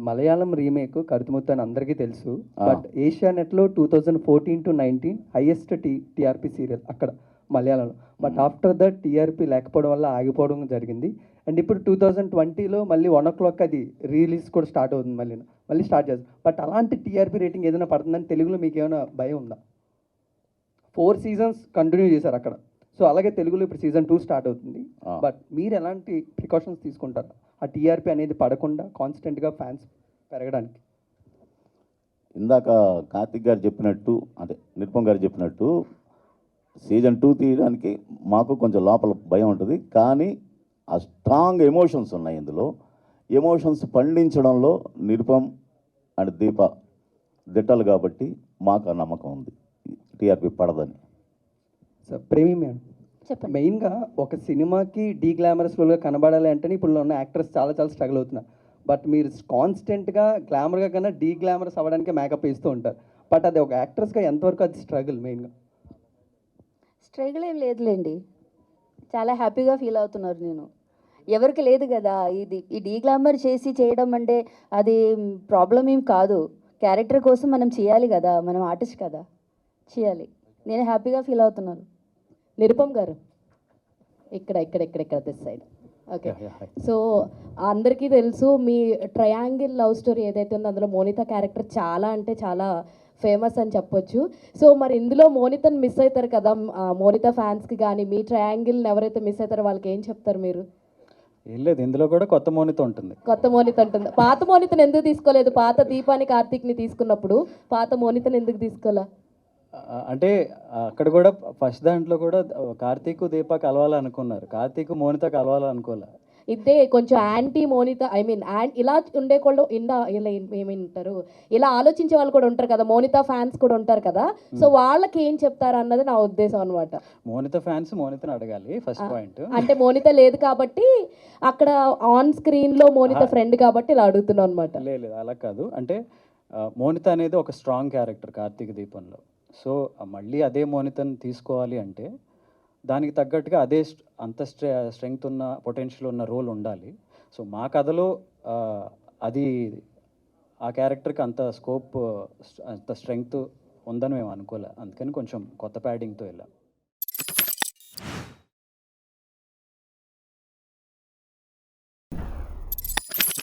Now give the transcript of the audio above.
Malayalam remake కరుతుముత్తు అని అందరికీ తెలుసు. బట్ ఏషియానెట్లో 2014-19 హైయెస్ట్ టీఆర్పీ సీరియల్ అక్కడ మలయాళంలో. బట్ ఆఫ్టర్ దట్ టీఆర్పీ లేకపోవడం వల్ల ఆగిపోవడం జరిగింది. అండ్ ఇప్పుడు 2020లో మళ్ళీ 1 o'clock అది రిలీజ్ కూడా స్టార్ట్ అవుతుంది. మళ్ళీ స్టార్ట్ చేస్తుంది. బట్ అలాంటి టీఆర్పీ రేటింగ్ ఏదైనా పడుతుందని తెలుగులో మీకు ఏమైనా భయం ఉందా? 4 seasons కంటిన్యూ చేశారు అక్కడ. సో అలాగే తెలుగులో ఇప్పుడు సీజన్ 2 స్టార్ట్ అవుతుంది. బట్ మీరు ఎలాంటి ప్రికాషన్స్ తీసుకుంటారు ఆ టీఆర్పీ అనేది పడకుండా కాన్స్టెంట్గా ఫ్యాన్స్ పెరగడానికి? ఇందాక కార్తిక్ గారు చెప్పినట్టు, అంటే నిరుపమ్ గారు చెప్పినట్టు, సీజన్ 2 తీయడానికి మాకు కొంచెం లోపల భయం ఉంటుంది. కానీ ఆ స్ట్రాంగ్ ఎమోషన్స్ ఉన్నాయి ఇందులో. ఎమోషన్స్ పండించడంలో నిరుపమ్ అండ్ దీప దిట్టలు కాబట్టి మాకు ఆ నమ్మకం ఉంది టీఆర్పీ పడదని. సార్ ప్రేమి మేడం, మెయిన్గా ఒక సినిమాకి డీగ్లామరస్ఫుల్గా కనబడాలి అంటే ఇప్పుడు ఉన్న యాక్టర్స్ చాలా స్ట్రగుల్ అవుతున్నారు. బట్ మీరు కాన్స్టెంట్గా గ్లామర్గా కన్నా డీగ్లామరస్ అవ్వడానికి మేకప్ వేస్తూ ఉంటారు. బట్ అది ఒక యాక్ట్రెస్గా ఎంతవరకు అది స్ట్రగుల్? మెయిన్గా స్ట్రగుల్ ఏం లేదులేండి, చాలా హ్యాపీగా ఫీల్ అవుతున్నారు. నేను ఎవరికి లేదు కదా ఈ డీగ్లామర్ చేసి చేయడం అంటే అది ప్రాబ్లం ఏం కాదు. క్యారెక్టర్ కోసం మనం చేయాలి కదా, మనం ఆర్టిస్ట్ కదా, చేయాలి. నేను హ్యాపీగా ఫీల్ అవుతున్నాను. నిరుపమ్ గారు ఇక్కడ దిస్ సైడ్. ఓకే, సో అందరికీ తెలుసు మీ ట్రయాంగిల్ లవ్ స్టోరీ ఏదైతే ఉందో అందులో మోనిత క్యారెక్టర్ చాలా అంటే చాలా ఫేమస్ అని చెప్పొచ్చు. సో మరి ఇందులో మోనితను మిస్ అవుతారు కదా, మోనిత ఫ్యాన్స్కి కానీ మీ ట్రయాంగిల్ని ఎవరైతే మిస్ అవుతారో వాళ్ళకి ఏం చెప్తారు మీరు? ఏం లేదు, ఇందులో కూడా కొత్త మోనిత ఉంటుంది. కొత్త మోనిత ఉంటుంది. పాత మోనితను ఎందుకు తీసుకోలేదు? పాత దీపాని కార్తీక్ని తీసుకున్నప్పుడు పాత మోనితను ఎందుకు తీసుకోలే? అంటే అక్కడ కూడా ఫస్ట్ దాంట్లో కూడా కార్తీక్ దీప కలవాలనుకున్నారు, కార్తీక్ మోనిత కలవాలనుకోలే. ఇదే కొంచెం యాంటీ మోనిత, ఐ మీన్ ఇలా ఉండేవాళ్ళు ఇలా ఏమంటారు, ఇలా ఆలోచించే వాళ్ళు కూడా ఉంటారు కదా, మోనిత ఫ్యాన్స్ కూడా ఉంటారు కదా. సో వాళ్ళకి ఏం చెప్తారు అన్నది నా ఉద్దేశం అనమాట. మోనిత ఫ్యాన్స్ మోనితను అడగాలి ఫస్ట్ పాయింట్. అంటే మోనిత లేదు కాబట్టి అక్కడ ఆన్ స్క్రీన్లో మోనిత ఫ్రెండ్ కాబట్టి ఇలా అడుగుతున్నాను అనమాట. లేదు అలా కాదు, అంటే మోనిత అనేది ఒక స్ట్రాంగ్ క్యారెక్టర్ కార్తీక్ దీపంలో. సో మళ్ళీ అదే మోనితను తీసుకోవాలి అంటే దానికి తగ్గట్టుగా అదే అంత స్ట్రెంగ్త్ ఉన్న పొటెన్షియల్ ఉన్న రోల్ ఉండాలి. సో మా కథలో అది ఆ క్యారెక్టర్కి అంత స్కోప్, అంత స్ట్రెంగ్త్ ఉందని మేము అనుకోలే. అందుకని కొంచెం కొత్త ప్యాడింగ్తో వెళ్ళాం.